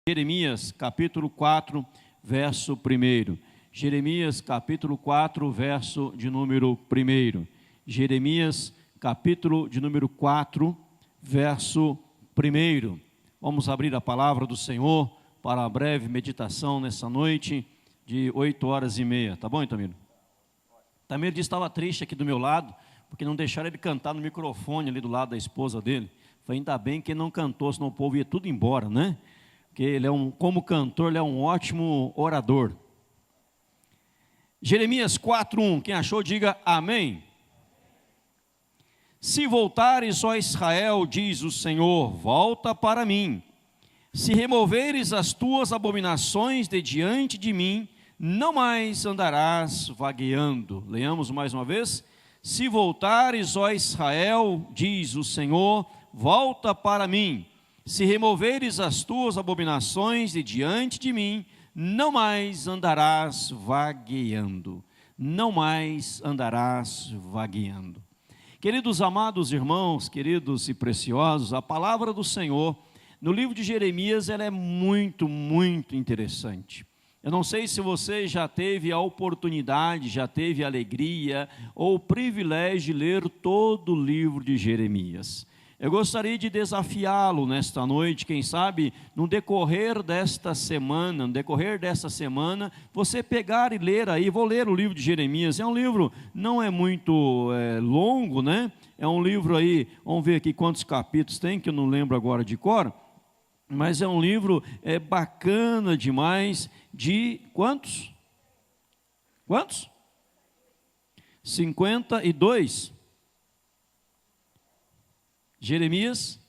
Jeremias capítulo 4, verso 1. Jeremias capítulo 4, verso de número 1. Jeremias capítulo de número 4, verso 1. Vamos abrir a palavra do Senhor para a breve meditação nessa noite de 8h30. Tá bom, Itamiro? Itamiro disse que estava triste aqui do meu lado, porque não deixaram ele cantar no microfone ali do lado da esposa dele. Falei, ainda bem que ele não cantou, senão o povo ia tudo embora, né? Porque ele como cantor, ele é um ótimo orador. Jeremias 4:1, quem achou, diga amém. Se voltares, ó Israel, diz o Senhor, volta para mim. Se removeres as tuas abominações de diante de mim, não mais andarás vagueando. Leamos mais uma vez. Se voltares, ó Israel, diz o Senhor, volta para mim. Se removeres as tuas abominações de diante de mim, não mais andarás vagueando. Não mais andarás vagueando. Queridos amados irmãos, queridos e preciosos, a palavra do Senhor, no livro de Jeremias, ela é muito, muito interessante. Eu não sei se você já teve a oportunidade, já teve a alegria ou o privilégio de ler todo o livro de Jeremias. Eu gostaria de desafiá-lo nesta noite, quem sabe, no decorrer desta semana, você pegar e ler aí, vou ler o livro de Jeremias, é um livro, não é muito longo, né? É um livro aí, vamos ver aqui quantos capítulos tem, que eu não lembro agora de cor, mas é um livro bacana demais, de quantos? Quantos? 52. Jeremias,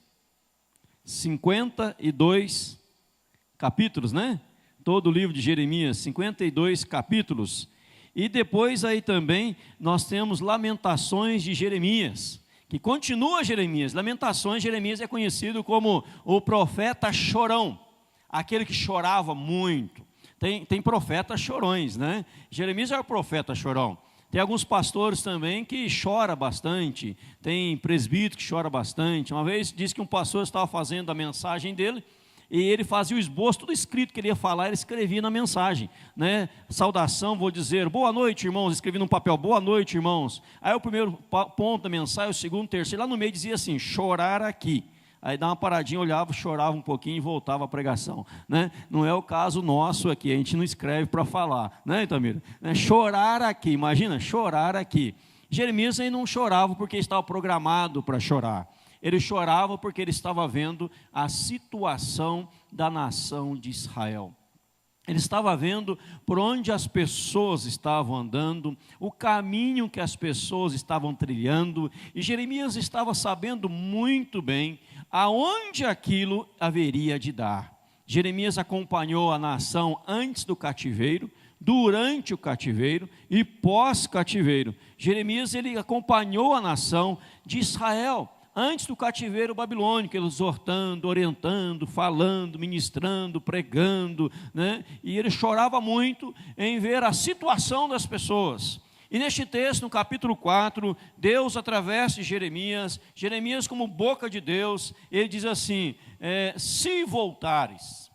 52 capítulos, né? Todo o livro de Jeremias, 52 capítulos. E depois aí também nós temos Lamentações de Jeremias, que continua Jeremias. Lamentações de Jeremias é conhecido como o profeta chorão, aquele que chorava muito. Tem profetas chorões, né? Jeremias é o profeta chorão. Tem alguns pastores também que choram bastante, tem presbítero que chora bastante. Uma vez disse que um pastor estava fazendo a mensagem dele, e ele fazia o esboço, tudo escrito que ele ia falar, ele escrevia na mensagem, né? Saudação, vou dizer, boa noite irmãos, escrevi num papel, boa noite irmãos. Aí o primeiro ponto da mensagem, o segundo, o terceiro, lá no meio dizia assim, chorar aqui. Aí dá uma paradinha, olhava, chorava um pouquinho e voltava à pregação, né? Não é o caso nosso aqui, a gente não escreve para falar, né, Itamiro? Chorar aqui, imagina, chorar aqui. Jeremias aí não chorava porque estava programado para chorar. Ele chorava porque ele estava vendo a situação da nação de Israel. Ele estava vendo por onde as pessoas estavam andando, o caminho que as pessoas estavam trilhando, e Jeremias estava sabendo muito bem aonde aquilo haveria de dar. Jeremias acompanhou a nação antes do cativeiro, durante o cativeiro e pós-cativeiro. Jeremias ele acompanhou a nação de Israel antes do cativeiro babilônico, exortando, orientando, falando, ministrando, pregando, né? E ele chorava muito em ver a situação das pessoas. E neste texto, no capítulo 4, Deus através de Jeremias como boca de Deus, ele diz assim, se voltares,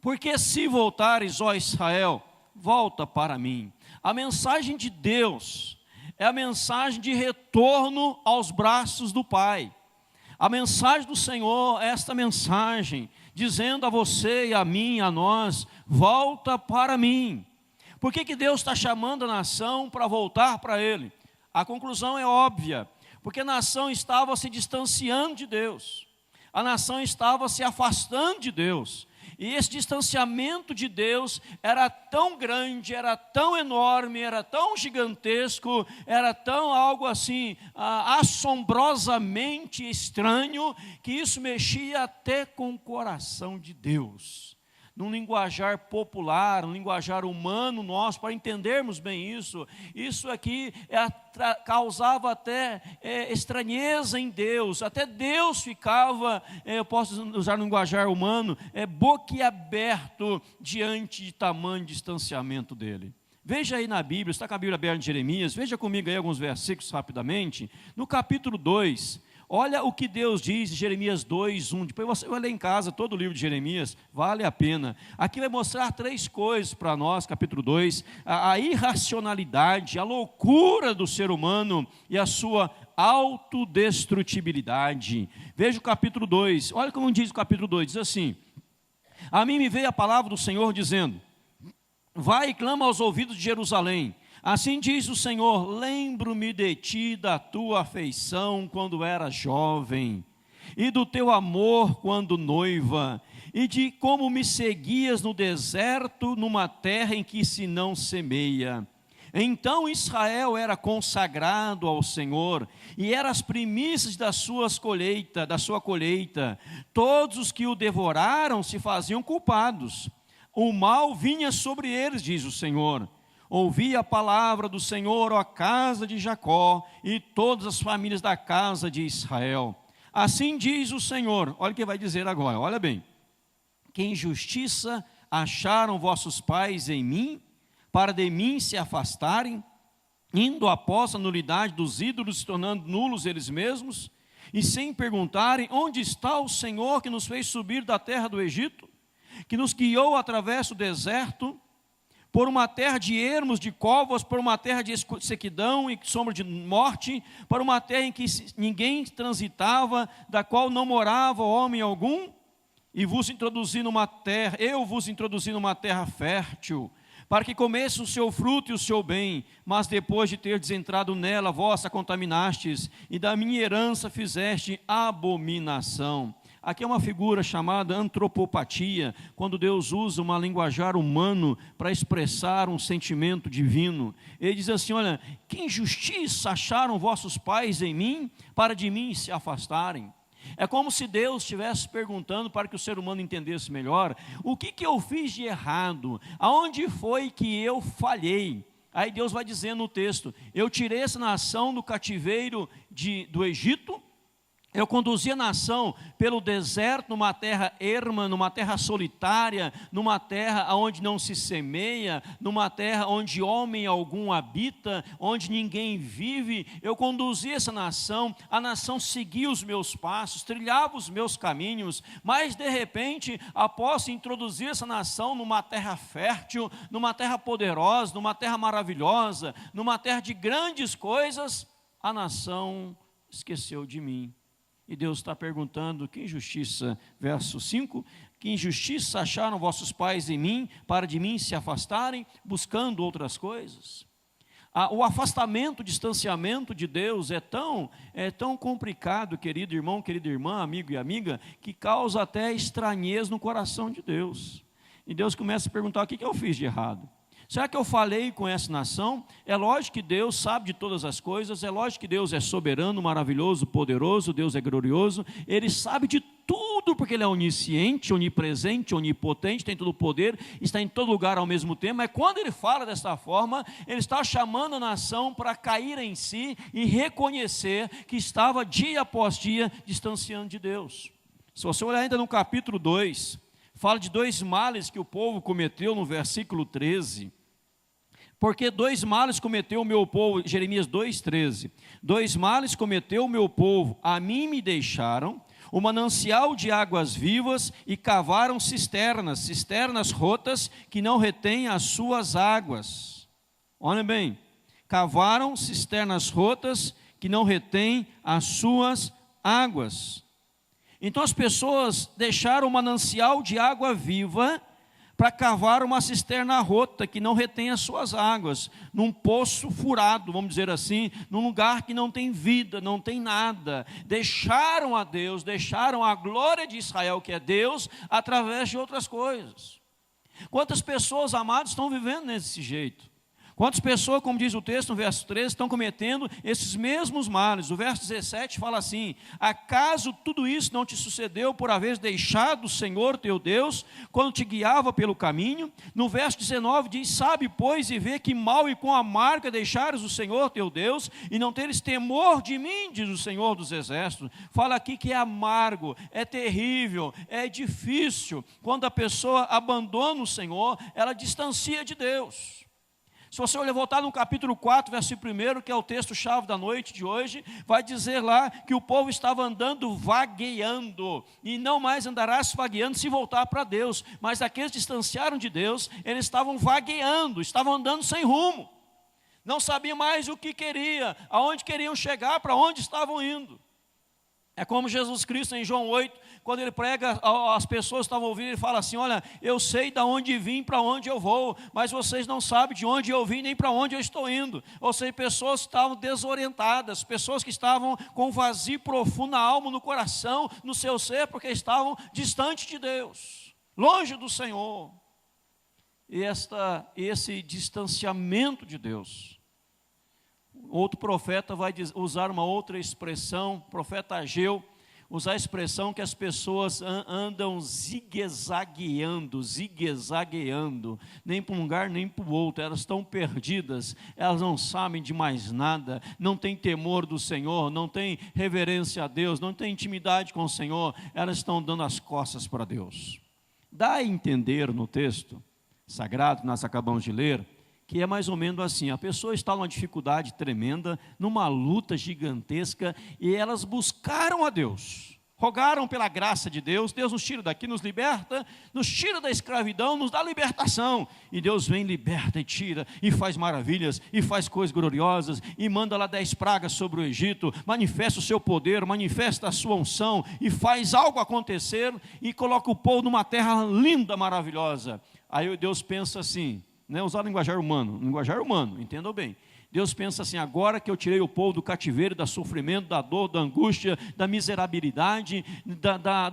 porque se voltares, ó Israel, volta para mim. A mensagem de Deus é a mensagem de retorno aos braços do Pai. A mensagem do Senhor é esta mensagem, dizendo a você e a mim, a nós, volta para mim. Por que Deus está chamando a nação para voltar para Ele? A conclusão é óbvia, porque a nação estava se distanciando de Deus, a nação estava se afastando de Deus. E esse distanciamento de Deus era tão grande, era tão enorme, era tão gigantesco, era tão algo assim, assombrosamente estranho, que isso mexia até com o coração de Deus. Num linguajar popular, num linguajar humano nosso, para entendermos bem isso aqui causava até estranheza em Deus, até Deus ficava, eu posso usar no linguajar humano, boquiaberto diante de tamanho distanciamento dele. Veja aí na Bíblia, está com a Bíblia aberta em Jeremias, veja comigo aí alguns versículos rapidamente, no capítulo 2, Olha o que Deus diz em Jeremias 2:1. Depois você vai ler em casa todo o livro de Jeremias, vale a pena. Aqui vai mostrar 3 coisas para nós, capítulo 2, a irracionalidade, a loucura do ser humano e a sua autodestrutibilidade. Veja o capítulo 2, olha como diz o capítulo 2, diz assim: a mim me veio a palavra do Senhor dizendo, vai e clama aos ouvidos de Jerusalém, assim diz o Senhor, lembro-me de ti, da tua afeição quando era jovem, e do teu amor quando noiva, e de como me seguias no deserto, numa terra em que se não semeia. Então Israel era consagrado ao Senhor, e eram as primícias da sua colheita. Todos os que o devoraram se faziam culpados. O mal vinha sobre eles, diz o Senhor. Ouvi a palavra do Senhor, ó casa de Jacó, e todas as famílias da casa de Israel. Assim diz o Senhor, olha o que vai dizer agora, olha bem. Que injustiça acharam vossos pais em mim, para de mim se afastarem, indo após a nulidade dos ídolos, se tornando nulos eles mesmos, e sem perguntarem, onde está o Senhor que nos fez subir da terra do Egito, que nos guiou através do deserto, por uma terra de ermos, de covas, por uma terra de sequidão e sombra de morte, para uma terra em que ninguém transitava, da qual não morava homem algum, e eu vos introduzi numa terra fértil, para que comesse o seu fruto e o seu bem, mas depois de terdes entrado nela, vós a contaminastes, e da minha herança fizeste abominação. Aqui é uma figura chamada antropopatia, quando Deus usa uma linguajar humano para expressar um sentimento divino. Ele diz assim, olha, que injustiça acharam vossos pais em mim, para de mim se afastarem. É como se Deus estivesse perguntando, para que o ser humano entendesse melhor, o que eu fiz de errado? Aonde foi que eu falhei? Aí Deus vai dizendo no texto, eu tirei essa nação do cativeiro do Egito, eu conduzi a nação pelo deserto, numa terra erma, numa terra solitária, numa terra onde não se semeia, numa terra onde homem algum habita, onde ninguém vive. Eu conduzi essa nação, a nação seguia os meus passos, trilhava os meus caminhos, mas de repente, após introduzir essa nação numa terra fértil, numa terra poderosa, numa terra maravilhosa, numa terra de grandes coisas, a nação esqueceu de mim. E Deus está perguntando, que injustiça, verso 5, que injustiça acharam vossos pais em mim, para de mim se afastarem, buscando outras coisas? O afastamento, o distanciamento de Deus é tão complicado, querido irmão, querida irmã, amigo e amiga, que causa até estranheza no coração de Deus. E Deus começa a perguntar, o que eu fiz de errado? Será que eu falei com essa nação? É lógico que Deus sabe de todas as coisas, é lógico que Deus é soberano, maravilhoso, poderoso, Deus é glorioso, Ele sabe de tudo, porque Ele é onisciente, onipresente, onipotente, tem todo o poder, está em todo lugar ao mesmo tempo, mas quando Ele fala dessa forma, Ele está chamando a nação para cair em si e reconhecer que estava dia após dia distanciando de Deus. Se você olhar ainda no capítulo 2, fala de 2 males que o povo cometeu no versículo 13, porque 2 males cometeu o meu povo, Jeremias 2,13, 2 males cometeu o meu povo, a mim me deixaram, o manancial de águas vivas e cavaram cisternas rotas que não retêm as suas águas. Olhem bem, cavaram cisternas rotas que não retêm as suas águas. Então as pessoas deixaram o manancial de água viva para cavar uma cisterna rota que não retém as suas águas, num poço furado, vamos dizer assim, num lugar que não tem vida, não tem nada. Deixaram a Deus, deixaram a glória de Israel, que é Deus, através de outras coisas. Quantas pessoas, amados, estão vivendo desse jeito? Quantas pessoas, como diz o texto no verso 13, estão cometendo esses mesmos males? O verso 17 fala assim, acaso tudo isso não te sucedeu por haveres deixado o Senhor teu Deus, quando te guiava pelo caminho? No verso 19 diz, sabe, pois, e vê que mal e com amarga deixares o Senhor teu Deus, e não teres temor de mim, diz o Senhor dos exércitos. Fala aqui que é amargo, é terrível, é difícil. Quando a pessoa abandona o Senhor, ela distancia de Deus. Se você olhar, voltar no capítulo 4, versículo 1, que é o texto-chave da noite de hoje, vai dizer lá que o povo estava andando vagueando, e não mais andarás vagueando se voltar para Deus, mas aqueles que distanciaram de Deus, eles estavam vagueando, estavam andando sem rumo, não sabiam mais o que queria, aonde queriam chegar, para onde estavam indo. É como Jesus Cristo em João 8, quando ele prega, as pessoas estavam ouvindo, ele fala assim: olha, eu sei de onde vim, para onde eu vou, mas vocês não sabem de onde eu vim, nem para onde eu estou indo. Ou seja, pessoas que estavam desorientadas, pessoas que estavam com vazio profundo na alma, no coração, no seu ser, porque estavam distantes de Deus, longe do Senhor. E esse distanciamento de Deus, outro profeta vai usar uma outra expressão, o profeta Ageu, usar a expressão que as pessoas andam zigue-zagueando, nem para um lugar nem para o outro, elas estão perdidas, elas não sabem de mais nada, não têm temor do Senhor, não têm reverência a Deus, não têm intimidade com o Senhor, elas estão dando as costas para Deus. Dá a entender no texto sagrado que nós acabamos de ler, que é mais ou menos assim: a pessoa está numa dificuldade tremenda, numa luta gigantesca, e elas buscaram a Deus, rogaram pela graça de Deus, Deus nos tira daqui, nos liberta, nos tira da escravidão, nos dá libertação, e Deus vem, liberta e tira, e faz maravilhas, e faz coisas gloriosas, e manda lá 10 pragas sobre o Egito, manifesta o seu poder, manifesta a sua unção, e faz algo acontecer, e coloca o povo numa terra linda, maravilhosa. Aí Deus pensa assim, usar linguajar humano, entendam bem. Deus pensa assim: agora que eu tirei o povo do cativeiro, do sofrimento, da dor, da angústia, da miserabilidade,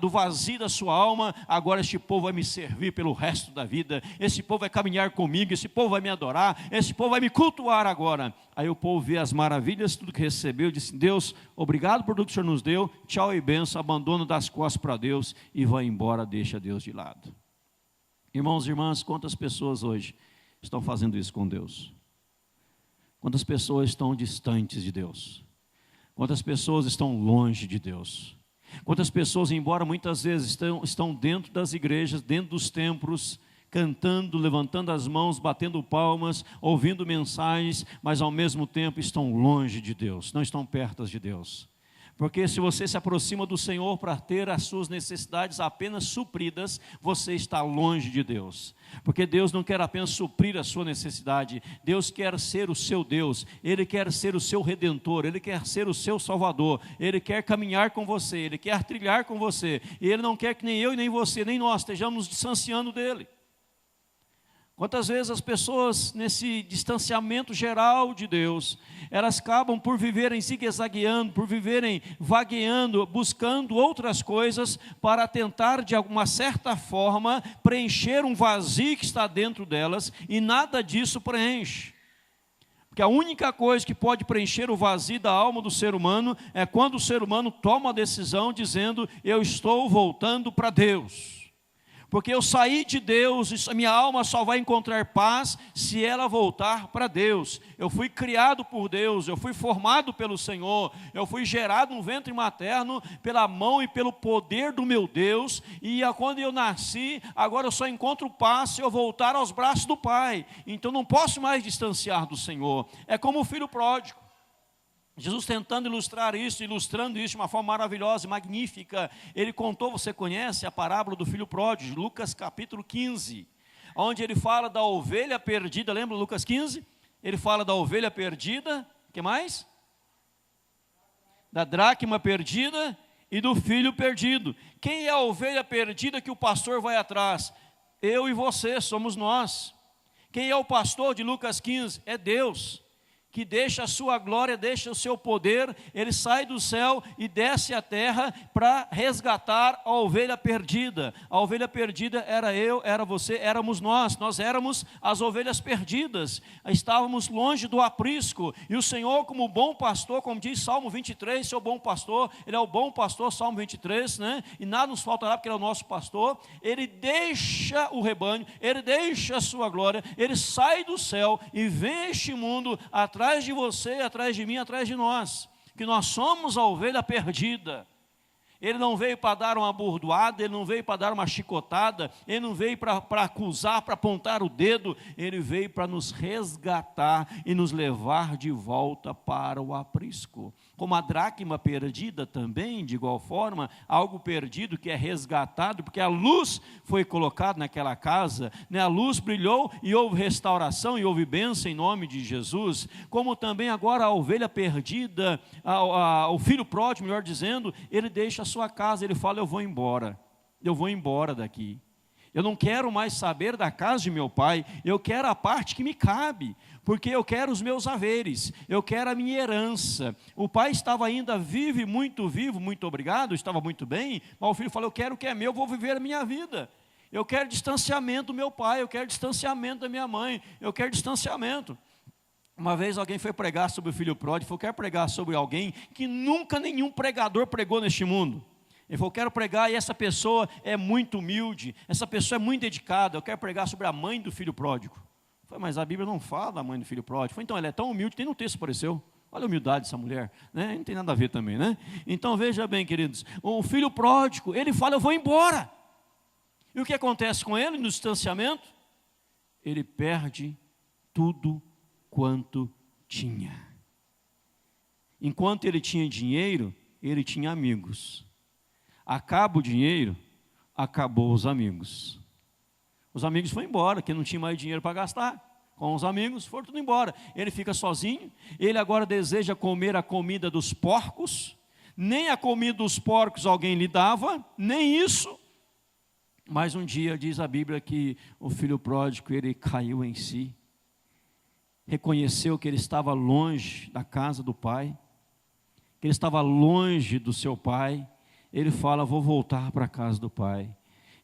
do vazio da sua alma, agora este povo vai me servir pelo resto da vida, esse povo vai caminhar comigo, esse povo vai me adorar, esse povo vai me cultuar agora. Aí o povo vê as maravilhas, tudo que recebeu, disse: Deus, obrigado por tudo que o Senhor nos deu, tchau e benção, abandono das costas para Deus e vai embora, deixa Deus de lado. Irmãos e irmãs, quantas pessoas hoje estão fazendo isso com Deus? Quantas pessoas estão distantes de Deus? Quantas pessoas estão longe de Deus? Quantas pessoas, embora muitas vezes estão dentro das igrejas, dentro dos templos, cantando, levantando as mãos, batendo palmas, ouvindo mensagens, mas ao mesmo tempo estão longe de Deus, não estão perto de Deus. Porque se você se aproxima do Senhor para ter as suas necessidades apenas supridas, você está longe de Deus. Porque Deus não quer apenas suprir a sua necessidade, Deus quer ser o seu Deus, Ele quer ser o seu Redentor, Ele quer ser o seu Salvador, Ele quer caminhar com você, Ele quer trilhar com você, e Ele não quer que nem eu e nem você, nem nós estejamos nos distanciando dEle. Quantas vezes as pessoas, nesse distanciamento geral de Deus, elas acabam por viverem zigue-zagueando, por viverem vagueando, buscando outras coisas para tentar, de alguma certa forma, preencher um vazio que está dentro delas, e nada disso preenche. Porque a única coisa que pode preencher o vazio da alma do ser humano é quando o ser humano toma a decisão dizendo: eu estou voltando para Deus. Porque eu saí de Deus, a minha alma só vai encontrar paz se ela voltar para Deus. Eu fui criado por Deus, eu fui formado pelo Senhor, eu fui gerado no ventre materno pela mão e pelo poder do meu Deus, e quando eu nasci, agora eu só encontro paz se eu voltar aos braços do Pai. Então não posso mais distanciar do Senhor. É como o filho pródigo. Jesus tentando ilustrar isso, ilustrando isso de uma forma maravilhosa e magnífica, ele contou, você conhece a parábola do filho pródigo, Lucas capítulo 15, onde ele fala da ovelha perdida, lembra Lucas 15? Ele fala da ovelha perdida, o que mais? Da dracma perdida e do filho perdido. Quem é a ovelha perdida que o pastor vai atrás? Eu e você, somos nós. Quem é o pastor de Lucas 15? É Deus, que deixa a sua glória, deixa o seu poder, ele sai do céu e desce à terra para resgatar a ovelha perdida. A ovelha perdida era eu, era você, éramos nós éramos as ovelhas perdidas, estávamos longe do aprisco, e o Senhor, como bom pastor, como diz Salmo 23, seu bom pastor, ele é o bom pastor, Salmo 23, e nada nos faltará porque ele é o nosso pastor, ele deixa o rebanho, ele deixa a sua glória, ele sai do céu e vem a este mundo atrás de você, atrás de mim, atrás de nós, que nós somos a ovelha perdida. Ele não veio para dar uma bordoada, ele não veio para dar uma chicotada, ele não veio para acusar, para apontar o dedo, ele veio para nos resgatar e nos levar de volta para o aprisco. Como a dracma perdida também, de igual forma, algo perdido que é resgatado, porque a luz foi colocada naquela casa, né? A luz brilhou e houve restauração e houve bênção em nome de Jesus. Como também agora a ovelha perdida, o filho pródigo, melhor dizendo, ele deixa a sua casa, ele fala: eu vou embora daqui. Eu não quero mais saber da casa de meu pai, eu quero a parte que me cabe, porque eu quero os meus haveres, eu quero a minha herança. O pai estava ainda vivo, muito obrigado, estava muito bem, mas o filho falou: eu quero o que é meu, eu vou viver a minha vida. Eu quero distanciamento do meu pai, eu quero distanciamento da minha mãe, eu quero distanciamento. Uma vez alguém foi pregar sobre o filho pródigo, falou: quero pregar sobre alguém que nunca nenhum pregador pregou neste mundo. Ele falou: quero pregar, e essa pessoa é muito humilde, essa pessoa é muito dedicada, eu quero pregar sobre a mãe do filho pródigo. Eu falei: mas a Bíblia não fala da mãe do filho pródigo. Eu falei: então ela é tão humilde, tem no texto, apareceu. Olha a humildade dessa mulher, né? Não tem nada a ver também, né? Então veja bem, queridos, o filho pródigo, ele fala: eu vou embora. E o que acontece com ele no distanciamento? Ele perde tudo quanto tinha. Enquanto ele tinha dinheiro, ele tinha amigos. Acaba o dinheiro, acabou os amigos. Os amigos foram embora, que não tinha mais dinheiro para gastar. Com os amigos, foram tudo embora. Ele fica sozinho, ele agora deseja comer a comida dos porcos. Nem a comida dos porcos alguém lhe dava, nem isso. Mas um dia diz a Bíblia que o filho pródigo, ele caiu em si. Reconheceu que ele estava longe da casa do pai, que ele estava longe do seu pai. Ele fala: vou voltar para a casa do pai.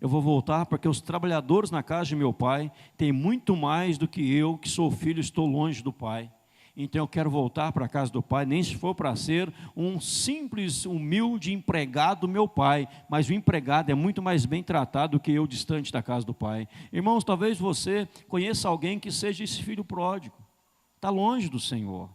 Eu vou voltar porque os trabalhadores na casa de meu pai têm muito mais do que eu, que sou filho, estou longe do pai. Então eu quero voltar para a casa do pai, nem se for para ser um simples, humilde empregado do meu pai, mas o empregado é muito mais bem tratado do que eu distante da casa do pai. Irmãos, talvez você conheça alguém que seja esse filho pródigo, está longe do Senhor,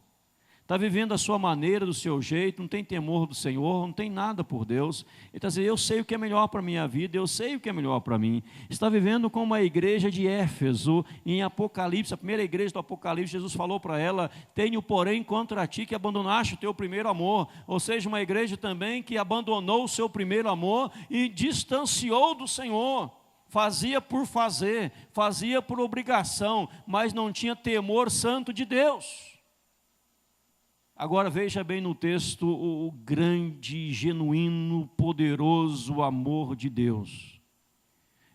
está vivendo a sua maneira, do seu jeito, não tem temor do Senhor, não tem nada por Deus. Ele está dizendo: eu sei o que é melhor para a minha vida, eu sei o que é melhor para mim. Está vivendo como a igreja de Éfeso, em Apocalipse, a primeira igreja do Apocalipse. Jesus falou para ela: tenho porém contra ti que abandonaste o teu primeiro amor. Ou seja, uma igreja também que abandonou o seu primeiro amor e distanciou do Senhor. Fazia por fazer, fazia por obrigação, mas não tinha temor santo de Deus. Agora veja bem no texto o grande, genuíno, poderoso amor de Deus.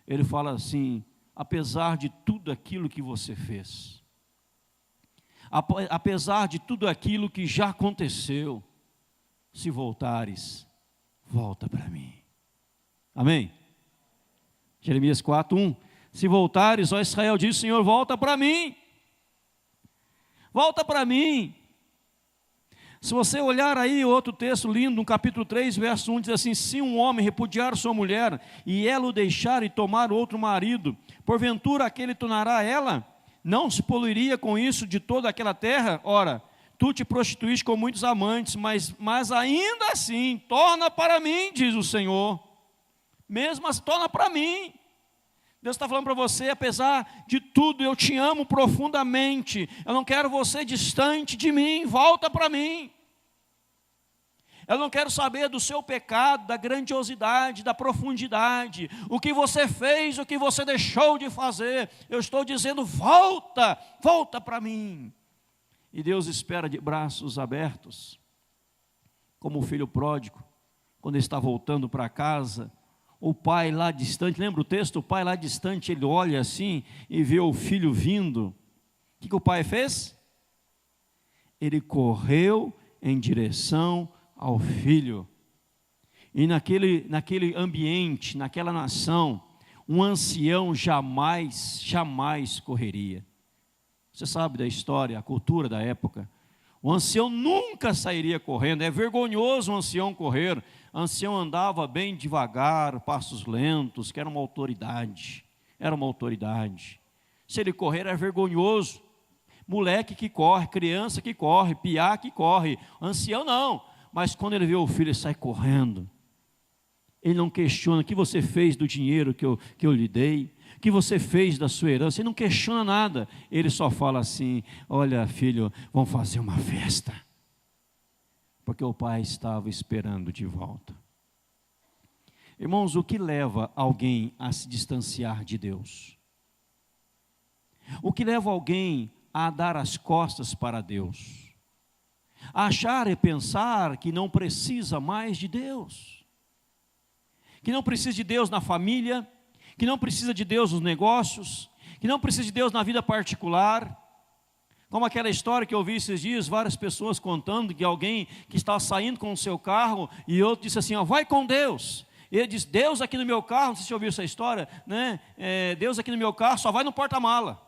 Ele fala assim: apesar de tudo aquilo que você fez, apesar de tudo aquilo que já aconteceu, se voltares, volta para mim. Amém? Jeremias 4:1. Se voltares, ó Israel, diz o Senhor: volta para mim. Volta para mim. Se você olhar aí outro texto lindo, no capítulo 3, verso 1, diz assim: se um homem repudiar sua mulher, e ela o deixar e tomar outro marido, porventura aquele tornará ela? Não se poluiria com isso de toda aquela terra? Ora, tu te prostituíste com muitos amantes, mas ainda assim, torna para mim, diz o Senhor. Mesmo assim, torna para mim. Deus está falando para você: apesar de tudo, eu te amo profundamente, eu não quero você distante de mim, volta para mim. Eu não quero saber do seu pecado, da grandiosidade, da profundidade, o que você fez, o que você deixou de fazer. Eu estou dizendo: volta, volta para mim. E Deus espera de braços abertos, como o filho pródigo, quando ele está voltando para casa. O pai lá distante, lembra o texto? O pai lá distante, ele olha assim e vê o filho vindo. O que o pai fez? Ele correu em direção ao filho. E naquele ambiente, naquela nação, um ancião jamais correria. Você sabe da história, a cultura da época. O ancião nunca sairia correndo, é vergonhoso o ancião correr. O ancião andava bem devagar, passos lentos, que era uma autoridade. Se ele correr é vergonhoso. Moleque que corre, criança que corre, piá que corre. Ancião não, mas quando ele vê o filho, ele sai correndo. Ele não questiona o que você fez do dinheiro que eu lhe dei, o que você fez da sua herança. Ele não questiona nada. Ele só fala assim: olha, filho, vamos fazer uma festa. Porque o pai estava esperando de volta. Irmãos, o que leva alguém a se distanciar de Deus? O que leva alguém a dar as costas para Deus? A achar e pensar que não precisa mais de Deus. Que não precisa de Deus na família, que não precisa de Deus nos negócios, que não precisa de Deus na vida particular. Como aquela história que eu ouvi esses dias, várias pessoas contando que alguém que estava saindo com o seu carro e outro disse assim: ó, vai com Deus. E ele disse: Deus aqui no meu carro, não sei se você ouviu essa história, né? Deus aqui no meu carro só vai no porta-mala.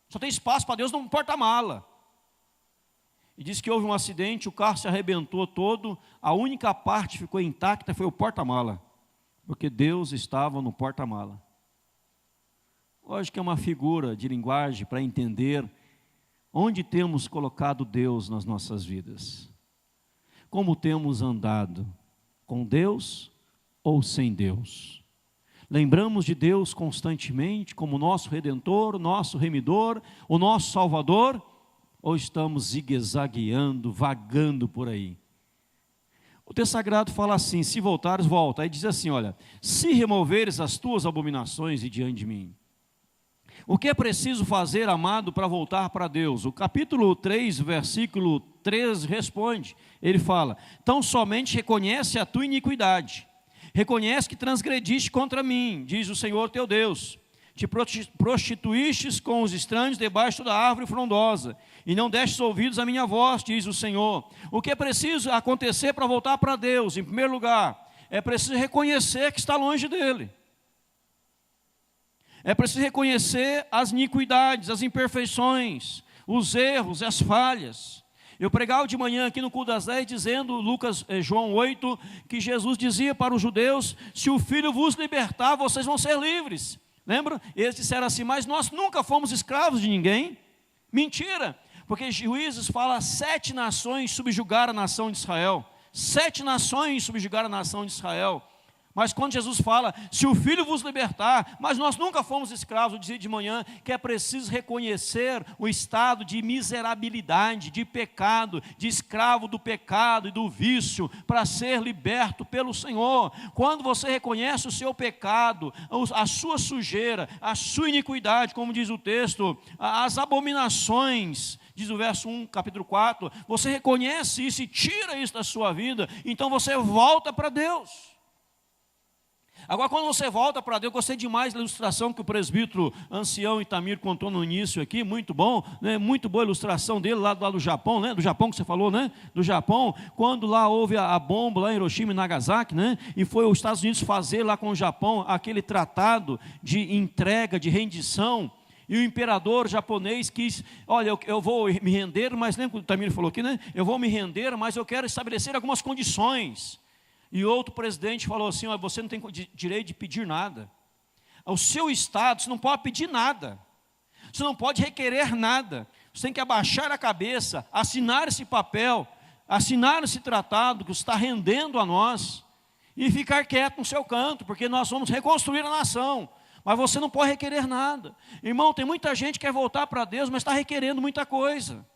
Só tem espaço para Deus no porta-mala. E disse que houve um acidente, o carro se arrebentou todo, a única parte que ficou intacta foi o porta-mala. Porque Deus estava no porta-mala. Lógico que é uma figura de linguagem para entender onde temos colocado Deus nas nossas vidas. Como temos andado, com Deus ou sem Deus. Lembramos de Deus constantemente como nosso Redentor, nosso Remidor, o nosso Salvador, ou estamos zigue-zagueando, vagando por aí? O texto sagrado fala assim: se voltares, volta. Aí diz assim, olha: se removeres as tuas abominações de diante de mim. O que é preciso fazer, amado, para voltar para Deus? O capítulo 3, versículo 13 responde. Ele fala: tão somente reconhece a tua iniquidade. Reconhece que transgrediste contra mim, diz o Senhor teu Deus. Te prostituístes com os estranhos debaixo da árvore frondosa, e não destes ouvidos à minha voz, diz o Senhor. O que é preciso acontecer para voltar para Deus? Em primeiro lugar, é preciso reconhecer que está longe dEle. É preciso reconhecer as iniquidades, as imperfeições, os erros e as falhas. Eu pregava de manhã aqui no culto das 10, dizendo, João 8, que Jesus dizia para os judeus: se o Filho vos libertar, vocês vão ser livres. Lembra? Eles disseram assim: mas nós nunca fomos escravos de ninguém. Mentira, porque Juízes fala: 7 nações subjugaram a nação de Israel. 7 nações subjugaram a nação de Israel. Mas quando Jesus fala: se o Filho vos libertar, mas nós nunca fomos escravos, eu dizia de manhã que é preciso reconhecer o estado de miserabilidade, de pecado, de escravo do pecado e do vício, para ser liberto pelo Senhor. Quando você reconhece o seu pecado, a sua sujeira, a sua iniquidade, como diz o texto, as abominações, diz o verso 1, capítulo 4, você reconhece isso e tira isso da sua vida, então você volta para Deus. Agora, quando você volta para Deus, gostei demais da ilustração que o presbítero ancião Itamir contou no início aqui, muito bom, né? Muito boa a ilustração dele lá do Japão, né? Do Japão que você falou, né? Do Japão, quando lá houve a bomba lá em Hiroshima e Nagasaki, né? E foi os Estados Unidos fazer lá com o Japão aquele tratado de entrega, de rendição. E o imperador japonês quis: olha, eu vou me render, mas lembra que o Itamir falou aqui, né? Eu vou me render, mas eu quero estabelecer algumas condições. E outro presidente falou assim: olha, você não tem direito de pedir nada. O seu Estado, você não pode pedir nada. Você não pode requerer nada. Você tem que abaixar a cabeça, assinar esse papel, assinar esse tratado que está rendendo a nós, e ficar quieto no seu canto, porque nós vamos reconstruir a nação. Mas você não pode requerer nada. Irmão, tem muita gente que quer voltar para Deus, mas está requerendo muita coisa.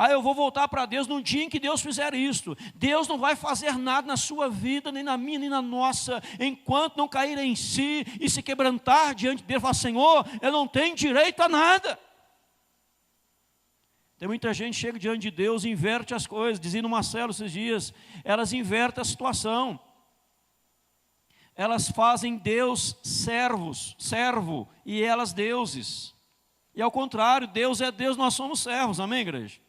Eu vou voltar para Deus no dia em que Deus fizer isto. Deus não vai fazer nada na sua vida, nem na minha, nem na nossa, enquanto não cair em si e se quebrantar diante de Deus. Falar: Senhor, eu não tenho direito a nada. Tem muita gente que chega diante de Deus e inverte as coisas. Dizia no Marcelo esses dias, elas invertem a situação. Elas fazem Deus servo, e elas deuses. E ao contrário, Deus é Deus, nós somos servos, amém, igreja?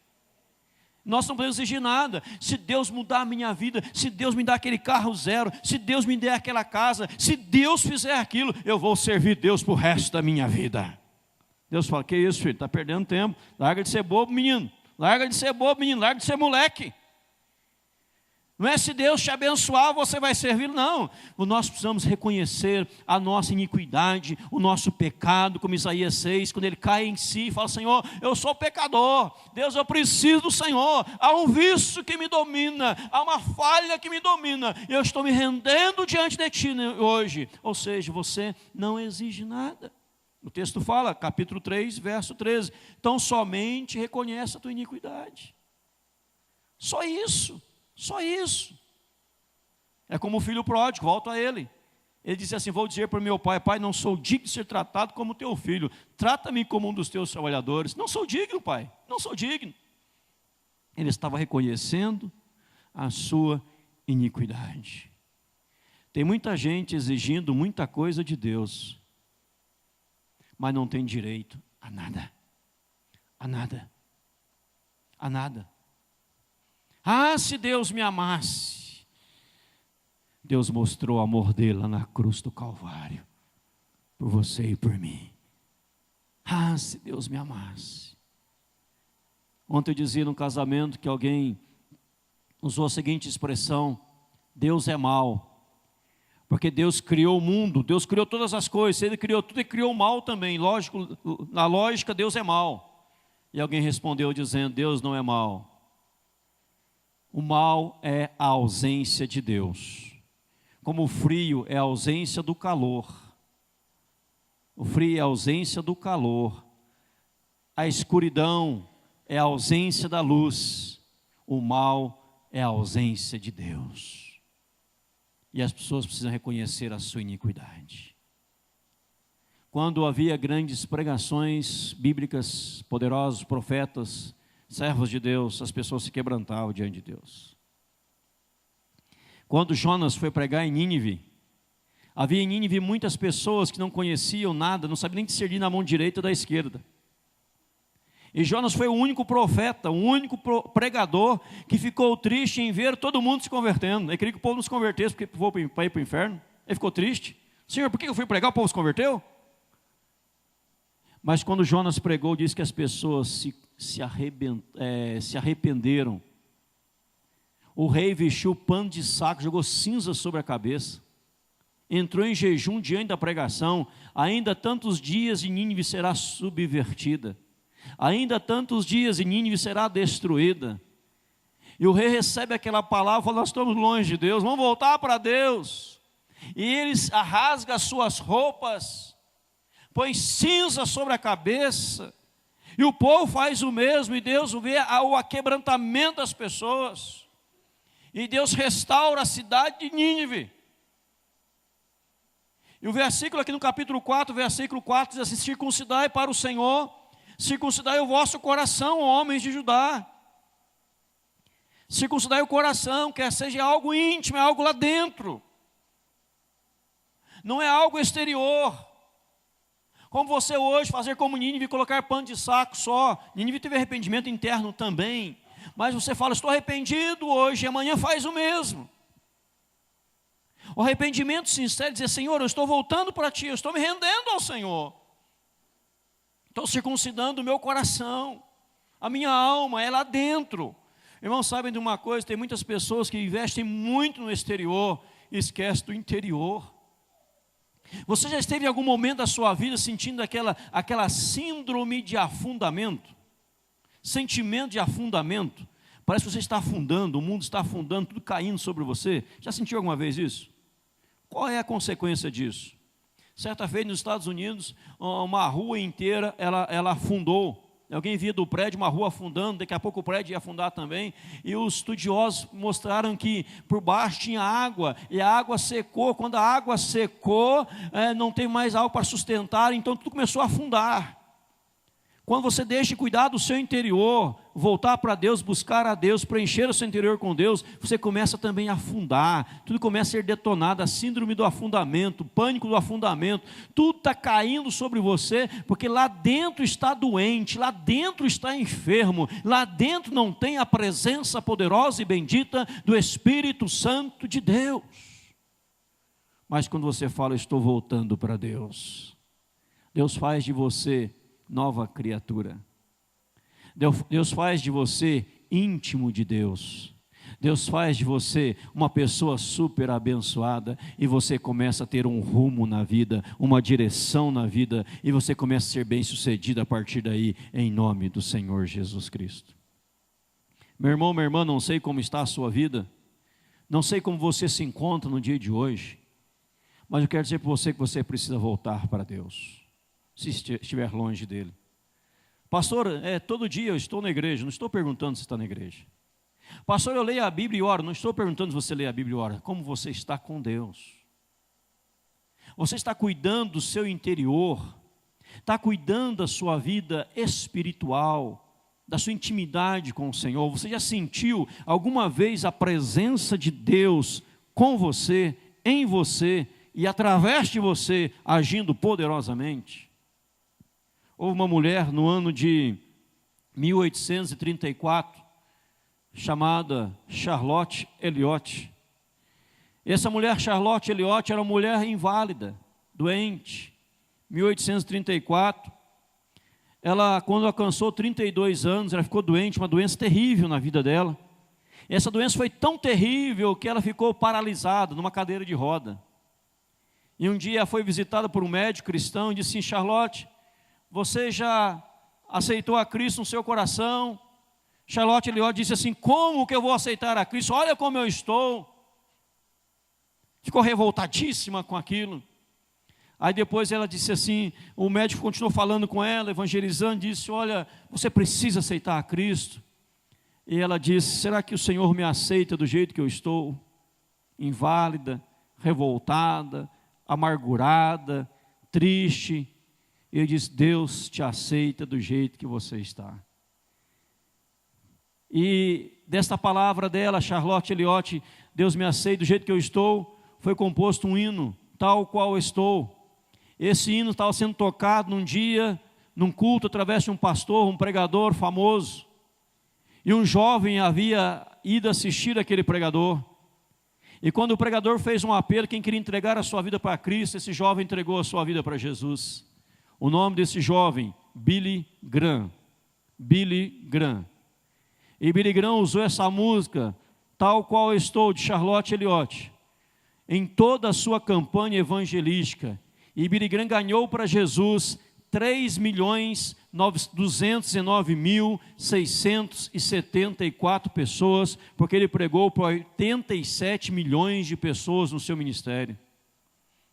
Nós não podemos exigir nada. Se Deus mudar a minha vida, se Deus me dar aquele carro zero, se Deus me der aquela casa, se Deus fizer aquilo, eu vou servir Deus para o resto da minha vida. Deus fala: que isso, filho, está perdendo tempo, larga de ser bobo, menino, larga de ser bobo, menino, larga de ser moleque. Não é se Deus te abençoar, você vai servir, não. Nós precisamos reconhecer a nossa iniquidade, o nosso pecado, como Isaías 6, quando ele cai em si e fala: Senhor, eu sou pecador, Deus, eu preciso do Senhor, há um vício que me domina, há uma falha que me domina, e eu estou me rendendo diante de Ti hoje. Ou seja, você não exige nada. O texto fala, capítulo 3, verso 13, então somente reconhece a tua iniquidade. Só isso. Só isso. É como o filho pródigo, volta a ele. Ele disse assim: vou dizer para o meu pai: pai, não sou digno de ser tratado como teu filho, trata-me como um dos teus trabalhadores. Não sou digno, pai, não sou digno. Ele estava reconhecendo a sua iniquidade. Tem muita gente exigindo muita coisa de Deus, mas não tem direito a nada. A nada. A nada. Ah, se Deus me amasse. Deus mostrou o amor dele lá na cruz do Calvário, por você e por mim. Ah, se Deus me amasse. Ontem eu dizia num casamento que alguém usou a seguinte expressão: Deus é mau, porque Deus criou o mundo, Deus criou todas as coisas, Ele criou tudo e criou o mal também. Lógico, na lógica, Deus é mau. E alguém respondeu dizendo: Deus não é mau. O mal é a ausência de Deus, como o frio é a ausência do calor. O frio é a ausência do calor, a escuridão é a ausência da luz, o mal é a ausência de Deus. E as pessoas precisam reconhecer a sua iniquidade. Quando havia grandes pregações bíblicas, poderosos profetas, servos de Deus, as pessoas se quebrantavam diante de Deus. Quando Jonas foi pregar em Nínive, havia em Nínive muitas pessoas que não conheciam nada, não sabiam nem discernir na mão direita da esquerda. E Jonas foi o único profeta, o único pregador que ficou triste em ver todo mundo se convertendo. Ele queria que o povo não se convertesse para ir para o inferno. Ele ficou triste. Senhor, por que eu fui pregar, o povo se converteu? Mas quando Jonas pregou, disse que as pessoas se arrependeram. O rei vestiu pano de saco, jogou cinza sobre a cabeça, entrou em jejum diante da pregação. Ainda tantos dias e Nínive será subvertida, ainda tantos dias e Nínive será destruída. E o rei recebe aquela palavra e fala: nós estamos longe de Deus, vamos voltar para Deus. E eles rasgam as suas roupas, põe cinza sobre a cabeça, e o povo faz o mesmo, e Deus vê o aquebrantamento das pessoas, e Deus restaura a cidade de Nínive. E o versículo aqui no capítulo 4, versículo 4 diz assim: circuncidai para o Senhor, circuncidai o vosso coração, homens de Judá. Circuncidai o coração, quer seja algo íntimo, é algo lá dentro, não é algo exterior. Como você hoje fazer como Nínive, colocar pano de saco só. Nínive teve arrependimento interno também, mas você fala: estou arrependido hoje, e amanhã faz o mesmo. O arrependimento sincero é dizer: Senhor, eu estou voltando para Ti, eu estou me rendendo ao Senhor, estou circuncidando o meu coração, a minha alma é lá dentro. Irmãos, sabem de uma coisa? Tem muitas pessoas que investem muito no exterior e esquecem do interior. Você já esteve em algum momento da sua vida sentindo aquela síndrome de afundamento? Sentimento de afundamento? Parece que você está afundando, o mundo está afundando, tudo caindo sobre você. Já sentiu alguma vez isso? Qual é a consequência disso? Certa vez nos Estados Unidos, uma rua inteira, ela afundou. Alguém via do prédio uma rua afundando, daqui a pouco o prédio ia afundar também, e os estudiosos mostraram que por baixo tinha água, e a água secou. Quando a água secou, não tem mais algo para sustentar, então tudo começou a afundar. Quando você deixa de cuidar do seu interior, voltar para Deus, buscar a Deus, preencher o seu interior com Deus, você começa também a afundar, tudo começa a ser detonado, a síndrome do afundamento, o pânico do afundamento, tudo está caindo sobre você, porque lá dentro está doente, lá dentro está enfermo, lá dentro não tem a presença poderosa e bendita do Espírito Santo de Deus. Mas quando você fala: estou voltando para Deus, Deus faz de você nova criatura. Deus faz de você íntimo de Deus. Deus faz de você uma pessoa super abençoada e você começa a ter um rumo na vida, uma direção na vida e você começa a ser bem-sucedido a partir daí, em nome do Senhor Jesus Cristo. Meu irmão, minha irmã, não sei como está a sua vida, não sei como você se encontra no dia de hoje, mas eu quero dizer para você que você precisa voltar para Deus, se estiver longe dele. Pastor, todo dia eu estou na igreja, não estou perguntando se está na igreja. Pastor, eu leio a Bíblia e oro, não estou perguntando se você lê a Bíblia e ora, como você está com Deus. Você está cuidando do seu interior, está cuidando da sua vida espiritual, da sua intimidade com o Senhor. Você já sentiu alguma vez a presença de Deus com você, em você e através de você, agindo poderosamente? Houve uma mulher no ano de 1834, chamada Charlotte Elliott. Essa mulher, Charlotte Elliott, era uma mulher inválida, doente. 1834, ela, quando alcançou 32 anos, ela ficou doente, uma doença terrível na vida dela. Essa doença foi tão terrível que ela ficou paralisada numa cadeira de roda. E um dia foi visitada por um médico cristão e disse assim: Charlotte, você já aceitou a Cristo no seu coração? Charlotte Elliott disse assim: como que eu vou aceitar a Cristo? Olha como eu estou. Ficou revoltadíssima com aquilo. Aí depois ela disse assim, o médico continuou falando com ela, evangelizando, disse: olha, você precisa aceitar a Cristo. E ela disse: será que o Senhor me aceita do jeito que eu estou? Inválida, revoltada, amargurada, triste. E ele disse: Deus te aceita do jeito que você está. E desta palavra dela, Charlotte Elliott, Deus me aceita do jeito que eu estou, foi composto um hino, Tal Qual Estou. Esse hino estava sendo tocado num dia, num culto, através de um pastor, um pregador famoso. E um jovem havia ido assistir aquele pregador. E quando o pregador fez um apelo, quem queria entregar a sua vida para Cristo, esse jovem entregou a sua vida para Jesus. O nome desse jovem, Billy Graham. Billy Graham. E Billy Graham usou essa música, Tal Qual Estou, de Charlotte Elliott, em toda a sua campanha evangelística. E Billy Graham ganhou para Jesus 3.209.674 pessoas, porque ele pregou para 87 milhões de pessoas no seu ministério.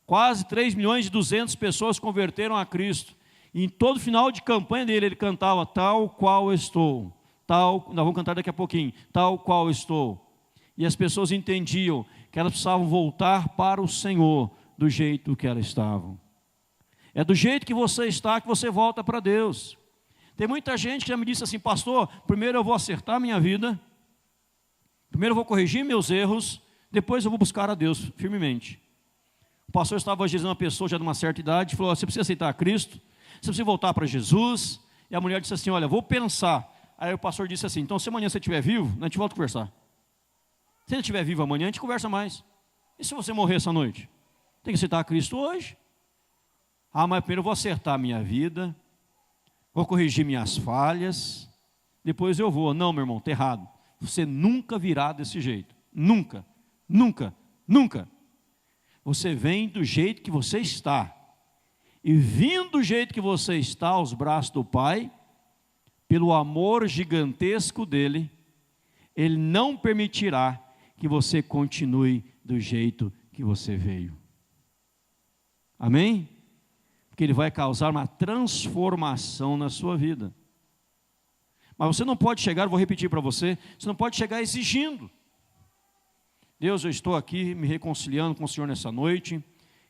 Quase 3.200.000 pessoas converteram a Cristo. E em todo final de campanha dele, ele cantava Tal Qual Estou. Nós vamos cantar daqui a pouquinho. Tal Qual Estou. E as pessoas entendiam que elas precisavam voltar para o Senhor do jeito que elas estavam. É do jeito que você está que você volta para Deus. Tem muita gente que já me disse assim: pastor, primeiro eu vou acertar a minha vida, primeiro eu vou corrigir meus erros, depois eu vou buscar a Deus firmemente. O pastor estava evangelizando uma pessoa já de uma certa idade, falou: você precisa aceitar a Cristo, você precisa voltar para Jesus. E a mulher disse assim: olha, vou pensar. Aí o pastor disse assim: então se amanhã você estiver vivo, a gente volta a conversar. Se ele estiver vivo amanhã, a gente conversa mais. E se você morrer essa noite? Tem que aceitar a Cristo hoje. Ah, mas primeiro eu vou acertar a minha vida, vou corrigir minhas falhas, depois eu vou. Não, meu irmão, está errado. Você nunca virá desse jeito. Nunca, nunca, nunca. Você vem do jeito que você está. E vindo do jeito que você está aos braços do Pai, pelo amor gigantesco dele, Ele não permitirá que você continue do jeito que você veio. Amém? Porque Ele vai causar uma transformação na sua vida. Mas você não pode chegar, vou repetir para você, você não pode chegar exigindo. Deus, eu estou aqui me reconciliando com o Senhor nessa noite.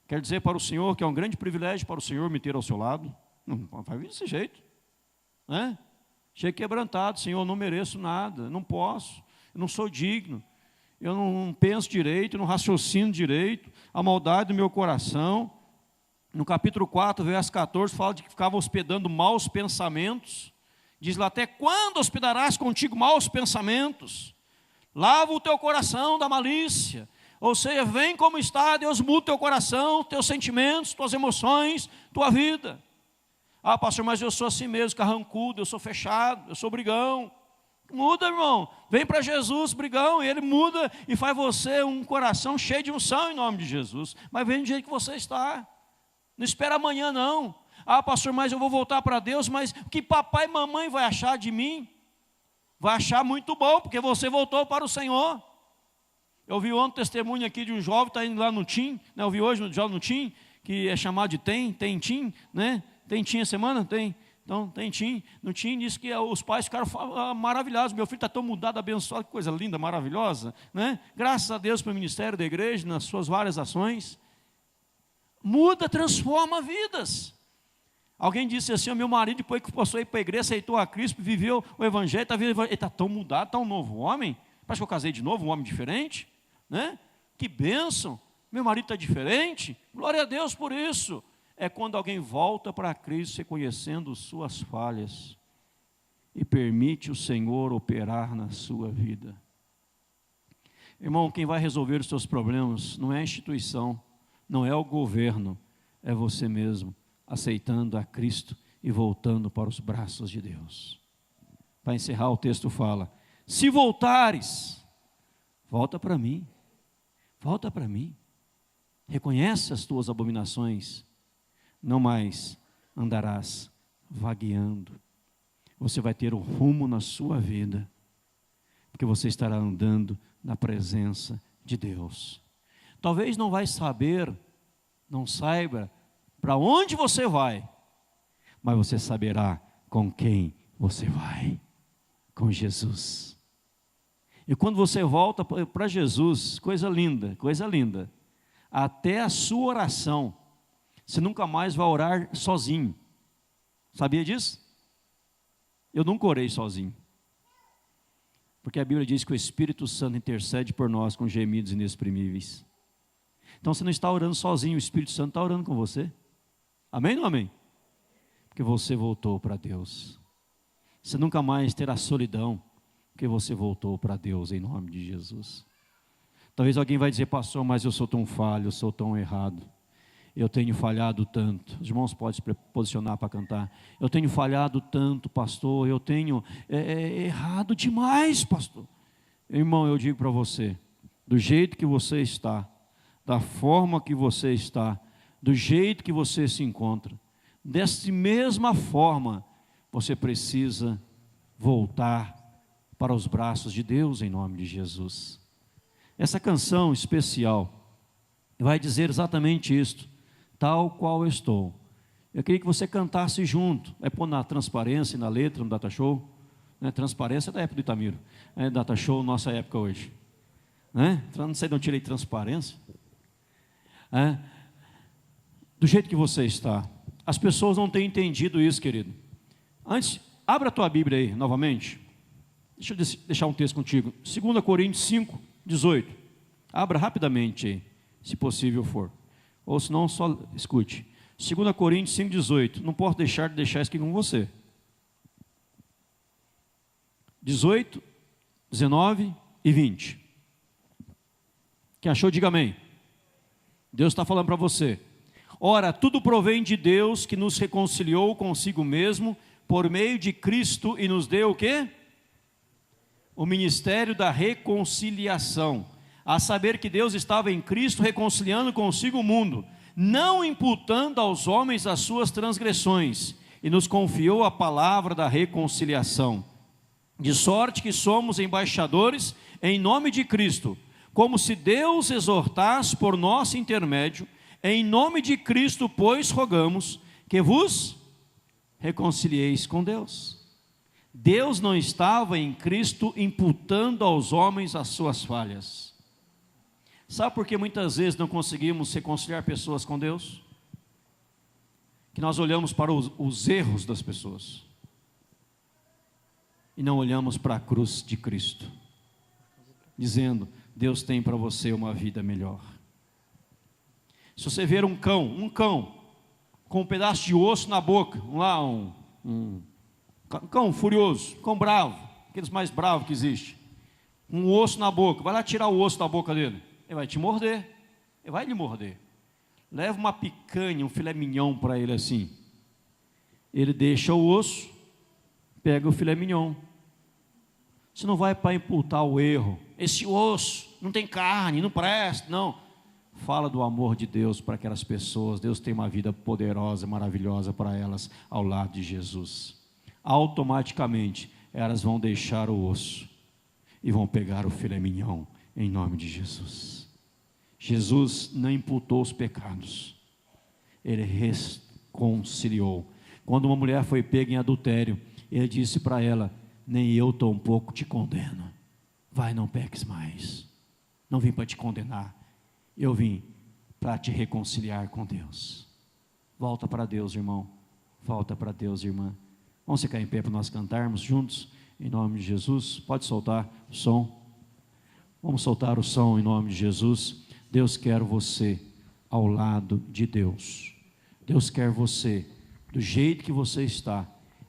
Quero dizer para o Senhor que é um grande privilégio para o Senhor me ter ao seu lado. Não vai vir desse jeito, né? Chego quebrantado: Senhor, eu não mereço nada, não posso, eu não sou digno, eu não penso direito, eu não raciocino direito, a maldade do meu coração. No capítulo 4, verso 14, fala de que ficava hospedando maus pensamentos. Diz lá: até quando hospedarás contigo maus pensamentos? Lava o teu coração da malícia. Ou seja, vem como está, Deus muda o teu coração, teus sentimentos, tuas emoções, tua vida. Ah, pastor, mas eu sou assim mesmo, carrancudo, eu sou fechado, eu sou brigão. Muda, irmão. Vem para Jesus, brigão, e Ele muda e faz você um coração cheio de unção em nome de Jesus. Mas vem do jeito que você está. Não espera amanhã, não. Ah, pastor, mas eu vou voltar para Deus, mas o que papai e mamãe vai achar de mim? Vai achar muito bom, porque você voltou para o Senhor. Eu vi ontem um testemunho aqui de um jovem, está indo lá no TIM, né? Eu vi hoje um jovem no TIM, que é chamado de Tem TIM, né? Tem TIM a semana? Tem. Então, tem TIM. No TIM disse que os pais ficaram maravilhados. Meu filho está tão mudado, abençoado, que coisa linda, maravilhosa, né? Graças a Deus pelo ministério da igreja, nas suas várias ações. Muda, transforma vidas. Alguém disse assim: meu marido, depois que passou a ir para a igreja, aceitou a Cristo, viveu o evangelho, ele está tão mudado, está um novo homem. Parece que eu casei de novo, um homem diferente, né? Que bênção, meu marido está diferente. Glória a Deus por isso. É quando alguém volta para Cristo reconhecendo suas falhas e permite o Senhor operar na sua vida. Irmão, quem vai resolver os seus problemas não é a instituição, não é o governo, é você mesmo, aceitando a Cristo e voltando para os braços de Deus. Para encerrar, o texto fala: se voltares, volta para mim, reconhece as tuas abominações, não mais andarás vagueando. Você vai ter um rumo na sua vida, porque você estará andando na presença de Deus. Talvez não vai saber, não saiba para onde você vai, mas você saberá com quem você vai, com Jesus. E quando você volta para Jesus, coisa linda, até a sua oração, você nunca mais vai orar sozinho. Sabia disso? Eu nunca orei sozinho. Porque a Bíblia diz que o Espírito Santo intercede por nós com gemidos inexprimíveis. Então você não está orando sozinho, o Espírito Santo está orando com você. Amém ou não amém? Porque você voltou para Deus. Você nunca mais terá solidão, porque você voltou para Deus em nome de Jesus. Talvez alguém vai dizer: pastor, mas eu sou tão falho, eu sou tão errado. Eu tenho falhado tanto. Os irmãos podem se posicionar para cantar. Eu tenho falhado tanto, pastor. Eu tenho errado demais, pastor. Irmão, eu digo para você, do jeito que você está, da forma que você está, do jeito que você se encontra, dessa mesma forma, você precisa voltar para os braços de Deus em nome de Jesus. Essa canção especial vai dizer exatamente isto: tal qual eu estou. Eu queria que você cantasse junto. Vai pôr na transparência, na letra, no data show, né? Transparência é da época do Itamiro, data show, nossa época hoje, né? Não sei de onde tirei transparência. Do jeito que você está. As pessoas não têm entendido isso, querido. Antes, abra a tua Bíblia aí, novamente. Deixa eu deixar um texto contigo. 2 Coríntios 5, 18. Abra rapidamente aí, se possível for. Ou se não, só escute. 2 Coríntios 5, 18. Não posso deixar de deixar isso aqui com você. 18, 19 e 20. Quem achou, diga amém. Deus está falando para você. Ora, tudo provém de Deus, que nos reconciliou consigo mesmo por meio de Cristo e nos deu o quê? O ministério da reconciliação. A saber que Deus estava em Cristo reconciliando consigo o mundo, não imputando aos homens as suas transgressões, e nos confiou a palavra da reconciliação. De sorte que somos embaixadores em nome de Cristo, como se Deus exortasse por nosso intermédio. Em nome de Cristo, pois, rogamos que vos reconcilieis com Deus. Deus não estava em Cristo imputando aos homens as suas falhas. Sabe por que muitas vezes não conseguimos reconciliar pessoas com Deus? Que nós olhamos para os erros das pessoas e não olhamos para a cruz de Cristo, dizendo: Deus tem para você uma vida melhor. Se você ver um cão com um pedaço de osso na boca, um cão furioso, cão bravo, aqueles mais bravos que existem, um osso na boca, vai lá tirar o osso da boca dele, ele vai te morder, ele vai lhe morder. Leva uma picanha, um filé mignon para ele assim, ele deixa o osso, pega o filé mignon. Você não vai para imputar o erro. Esse osso não tem carne, não presta, não. Fala do amor de Deus para aquelas pessoas. Deus tem uma vida poderosa, maravilhosa para elas ao lado de Jesus. Automaticamente elas vão deixar o osso e vão pegar o filé mignon em nome de Jesus. Jesus não imputou os pecados, ele reconciliou. Quando uma mulher foi pega em adultério, ele disse para ela: nem eu tampouco te condeno, vai, não peques mais. Não vim para te condenar, eu vim para te reconciliar com Deus. Volta para Deus, irmão, volta para Deus, irmã. Vamos ficar em pé para nós cantarmos juntos, em nome de Jesus. Pode soltar o som. Vamos soltar o som em nome de Jesus. Deus quer você ao lado de Deus. Deus quer você do jeito que você está,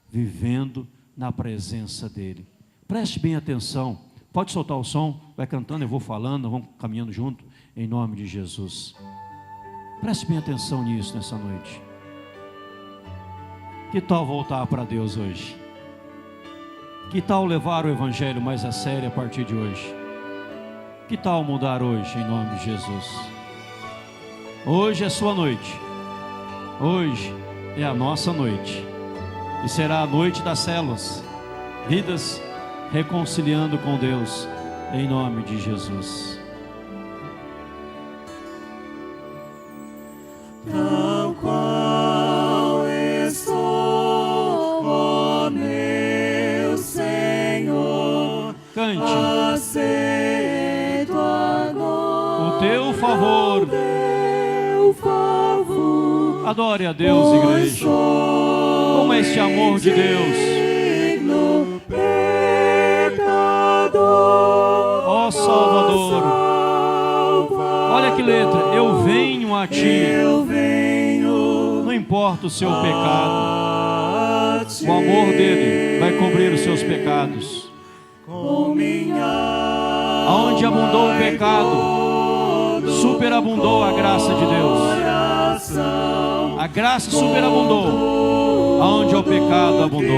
vivendo na presença dEle. Preste bem atenção. Pode soltar o som, vai cantando, eu vou falando, vamos caminhando junto, em nome de Jesus. Preste bem atenção nisso nessa noite. Que tal voltar para Deus hoje? Que tal levar o Evangelho mais a sério a partir de hoje? Que tal mudar hoje, em nome de Jesus? Hoje é sua noite. Hoje é a nossa noite. E será a noite das células. Vidas reconciliando com Deus, em nome de Jesus. Tal qual estou, ó meu Senhor, Cante aceito agora o teu favor. teu favor. Adore a Deus, igreja. Como é este amor de Deus. Digno pecador, Ó Salvador. Olha que letra. Eu venho a ti. eu venho Não importa o seu pecado. a ti. O amor dele vai cobrir os seus pecados. Com minha Aonde abundou o pecado, superabundou a graça de Deus. oração, A graça superabundou aonde o pecado abundou.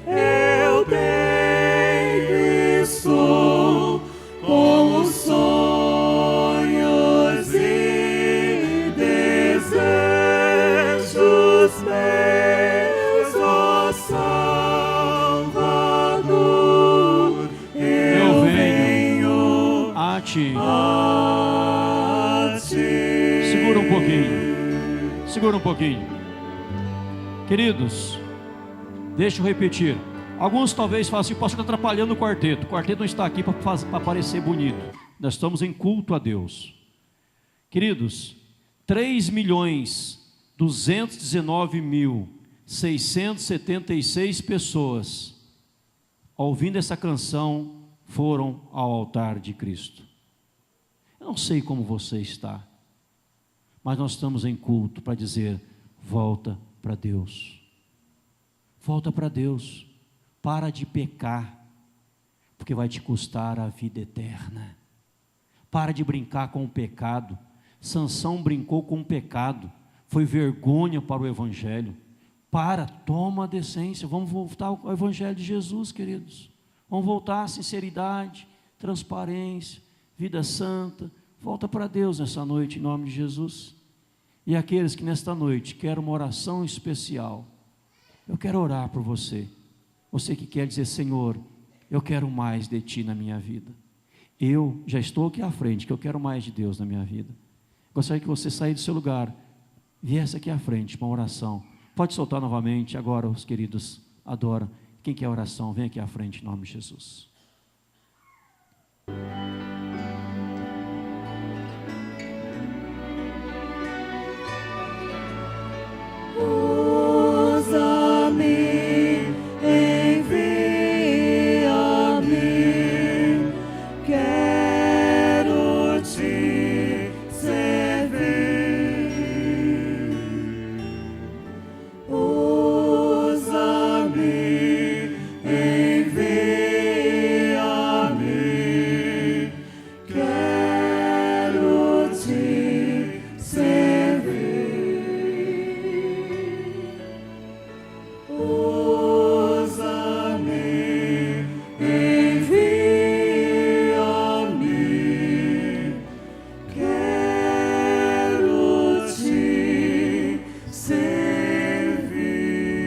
eu tenho e sou com os sonhos e desejos meus, ó Salvador, Eu venho a ti. a ti. Segura um pouquinho. Segura um pouquinho. Queridos, deixa eu repetir. Alguns talvez falem assim: pastor, está atrapalhando o quarteto. O quarteto não está aqui para parecer bonito. Nós estamos em culto a Deus. Queridos, 3.219.676 pessoas, ouvindo essa canção, foram ao altar de Cristo. Eu não sei como você está, mas nós estamos em culto para dizer: volta para Deus. Volta para Deus. Para de pecar, porque vai te custar a vida eterna. Para de brincar com o pecado. Sansão brincou com o pecado, foi vergonha para o Evangelho. Toma a decência. Vamos voltar ao Evangelho de Jesus, queridos. Vamos voltar à sinceridade, transparência, vida santa. Volta para Deus nessa noite, em nome de Jesus. E aqueles que nesta noite querem uma oração especial, eu quero orar por você. Você que quer dizer: Senhor, eu quero mais de Ti na minha vida. Eu já estou aqui à frente, que eu quero mais de Deus na minha vida. Gostaria que você saísse do seu lugar, viesse aqui à frente para uma oração. Pode soltar novamente, agora os queridos adoram. Quem quer oração, vem aqui à frente em nome de Jesus. Usa-me, envia-me, quero te servir. Usa-me, envia-me,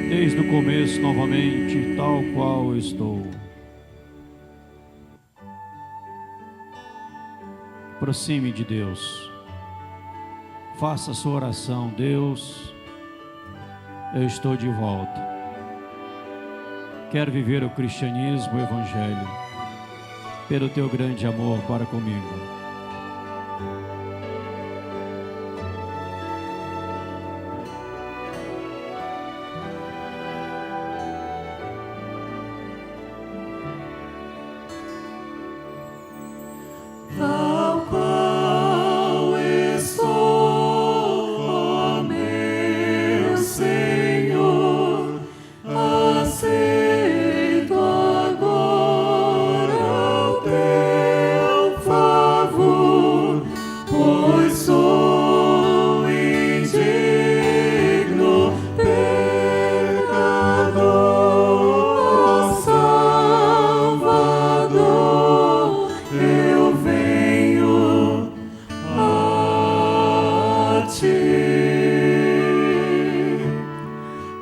desde o começo novamente, tal qual eu estou. Aproxime de Deus. Faça a sua oração. Deus, eu estou de volta. Quero viver o cristianismo, o evangelho, pelo teu grande amor para comigo. Tal qual estou, ó meu Senhor, aceito agora o teu favor, pois sou indigno, pecador, ó Salvador, eu venho a ti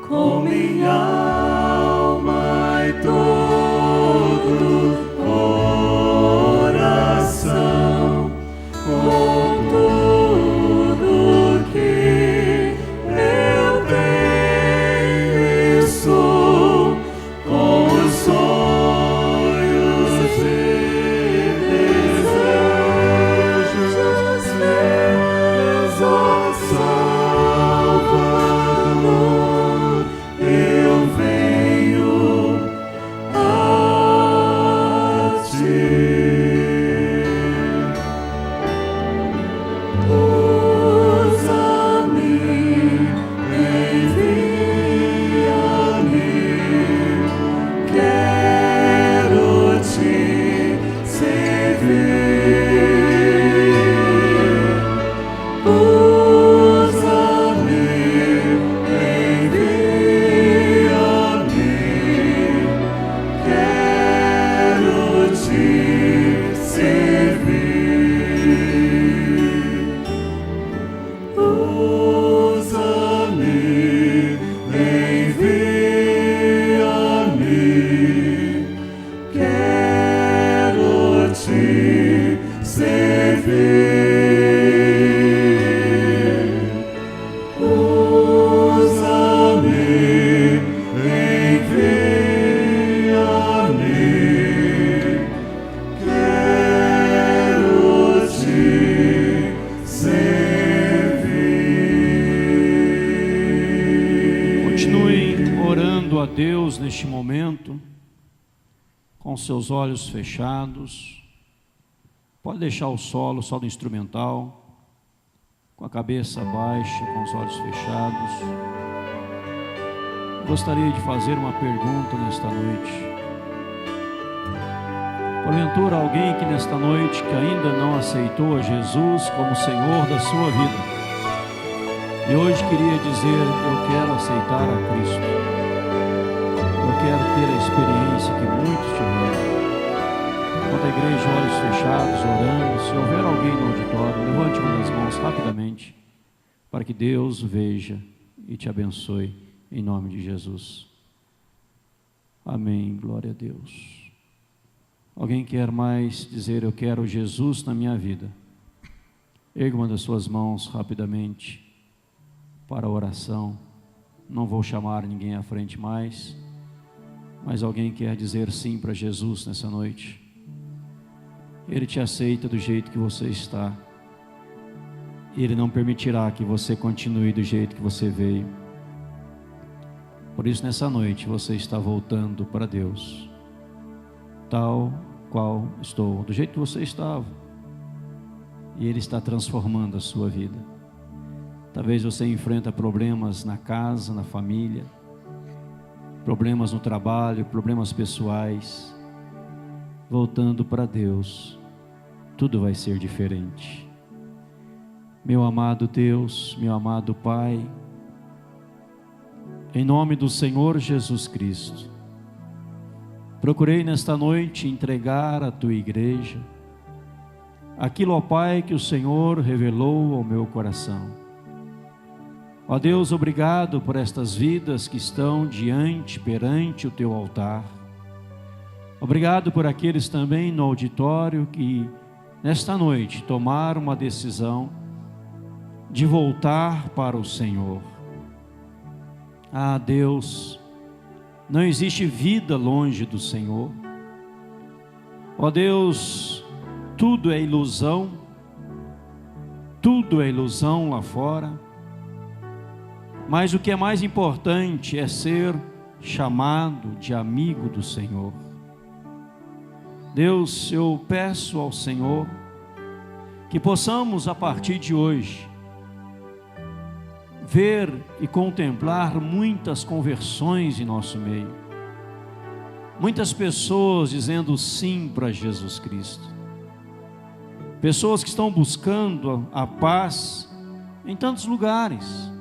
com minha alma e todo coração, com tudo que eu tenho e sou, com os sonhos e desejos meus, ó Salvador, eu venho a ti. Usa-me, envia-me, quero te servir. Usa-me, envia-me, quero te servir. Usa-me, envia-me, quero te servir. Usa-me, envia-me, quero te servir. Continuem orando a Deus neste momento, com seus olhos fechados. Pode deixar o solo instrumental, com a cabeça baixa, com os olhos fechados. Gostaria de fazer uma pergunta nesta noite. Porventura, alguém que nesta noite que ainda não aceitou a Jesus como Senhor da sua vida, e hoje queria dizer: eu quero aceitar a Cristo, eu quero ter a experiência que muitos tiveram. Enquanto a igreja, olhos fechados, orando, se houver alguém no auditório, levante uma das mãos rapidamente, para que Deus veja e te abençoe, em nome de Jesus. Amém, glória a Deus. Alguém quer mais dizer: eu quero Jesus na minha vida? Erga uma das suas mãos rapidamente para a oração. Não vou chamar ninguém à frente mais, mas alguém quer dizer sim para Jesus nessa noite. Ele te aceita do jeito que você está. Ele não permitirá que você continue do jeito que você veio. Por isso, nessa noite, você está voltando para Deus, tal qual estou, do jeito que você estava. E Ele está transformando a sua vida. Talvez você enfrenta problemas na casa, na família, problemas no trabalho, problemas pessoais. Voltando para Deus, tudo vai ser diferente. Meu amado Deus, meu amado Pai, em nome do Senhor Jesus Cristo, procurei nesta noite entregar à Tua igreja aquilo, ó Pai, que o Senhor revelou ao meu coração. Ó Deus, obrigado por estas vidas que estão perante o teu altar. Obrigado por aqueles também no auditório que nesta noite tomaram uma decisão de voltar para o Senhor. Ah, Deus, não existe vida longe do Senhor. Ó Deus, tudo é ilusão lá fora. Mas o que é mais importante é ser chamado de amigo do Senhor. Deus, eu peço ao Senhor que possamos a partir de hoje ver e contemplar muitas conversões em nosso meio. Muitas pessoas dizendo sim para Jesus Cristo. Pessoas que estão buscando a paz em tantos lugares,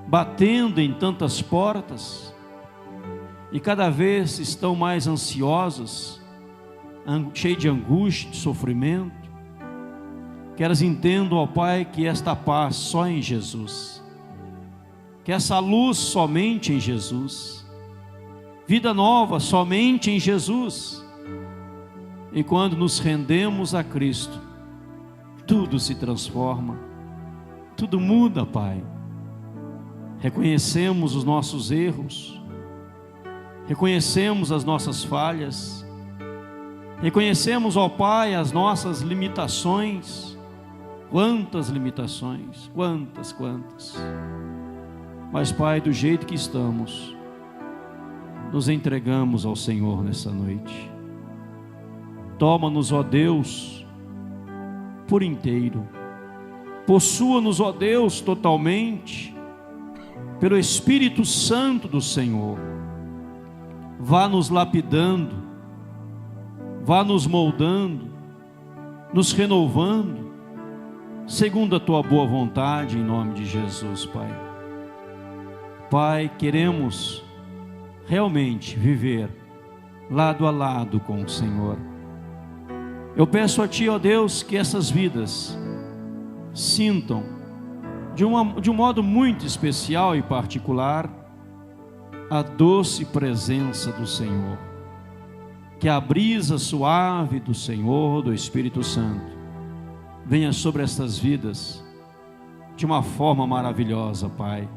batendo em tantas portas, e cada vez estão mais ansiosas, cheias de angústia, de sofrimento. Que elas entendam, ó Pai, que esta paz só em Jesus, que essa luz somente em Jesus, vida nova somente em Jesus. E quando nos rendemos a Cristo, tudo se transforma, tudo muda, Pai. Reconhecemos os nossos erros, reconhecemos as nossas falhas, reconhecemos, ó Pai, as nossas limitações. Quantas limitações, quantas. Mas, Pai, do jeito que estamos, nos entregamos ao Senhor nessa noite. Toma-nos, ó Deus, por inteiro. Possua-nos, ó Deus, totalmente, pelo Espírito Santo do Senhor. Vá nos lapidando, vá nos moldando, nos renovando, segundo a tua boa vontade, em nome de Jesus, Pai. Pai, queremos realmente viver lado a lado com o Senhor. Eu peço a Ti, ó Deus, que essas vidas sintam de um modo muito especial e particular a doce presença do Senhor, que a brisa suave do Senhor, do Espírito Santo, venha sobre estas vidas de uma forma maravilhosa, Pai,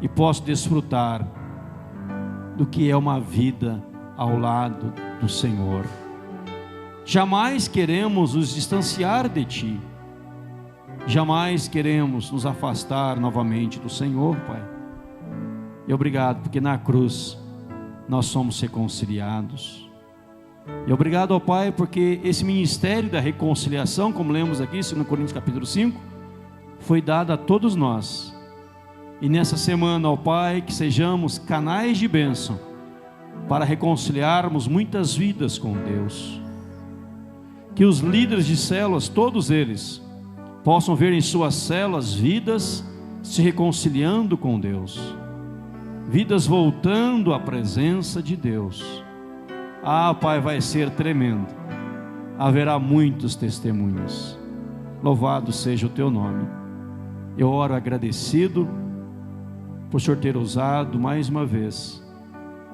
e posso desfrutar do que é uma vida ao lado do Senhor. Jamais queremos nos distanciar de Ti, jamais queremos nos afastar novamente do Senhor, Pai. E obrigado, porque na cruz nós somos reconciliados. E obrigado, ó Pai, porque esse ministério da reconciliação, como lemos aqui, 2 Coríntios capítulo 5, foi dado a todos nós. E nessa semana, ó Pai, que sejamos canais de bênção para reconciliarmos muitas vidas com Deus. Que os líderes de células, todos eles, possam ver em suas células vidas se reconciliando com Deus, vidas voltando à presença de Deus. Ah, Pai, vai ser tremendo, haverá muitos testemunhos. Louvado seja o Teu nome. Eu oro agradecido por o Senhor ter usado mais uma vez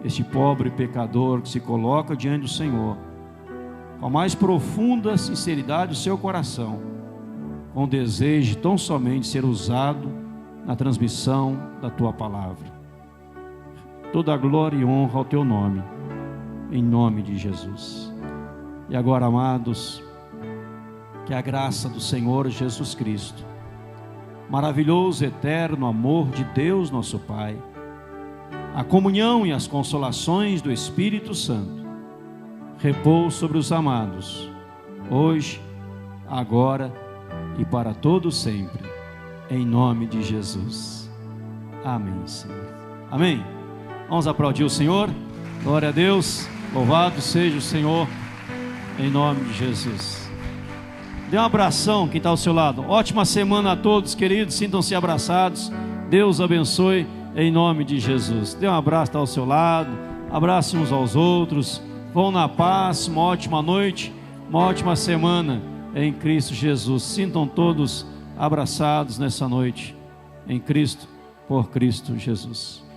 este pobre pecador que se coloca diante do Senhor, com a mais profunda sinceridade do seu coração, com o desejo de tão somente ser usado na transmissão da Tua palavra. Toda a glória e honra ao Teu nome, em nome de Jesus. E agora, amados, que a graça do Senhor Jesus Cristo, maravilhoso eterno amor de Deus nosso Pai, a comunhão e as consolações do Espírito Santo repouse sobre os amados, hoje, agora e para todo sempre, em nome de Jesus. Amém, Senhor. Amém. Vamos aplaudir o Senhor. Glória a Deus. Louvado seja o Senhor, em nome de Jesus. Dê um abração quem está ao seu lado. Ótima semana a todos, queridos. Sintam-se abraçados. Deus abençoe, em nome de Jesus. Dê um abraço, está ao seu lado. Abrace uns aos outros. Vão na paz. Uma ótima noite, uma ótima semana em Cristo Jesus. Sintam todos abraçados nessa noite, em Cristo, por Cristo Jesus.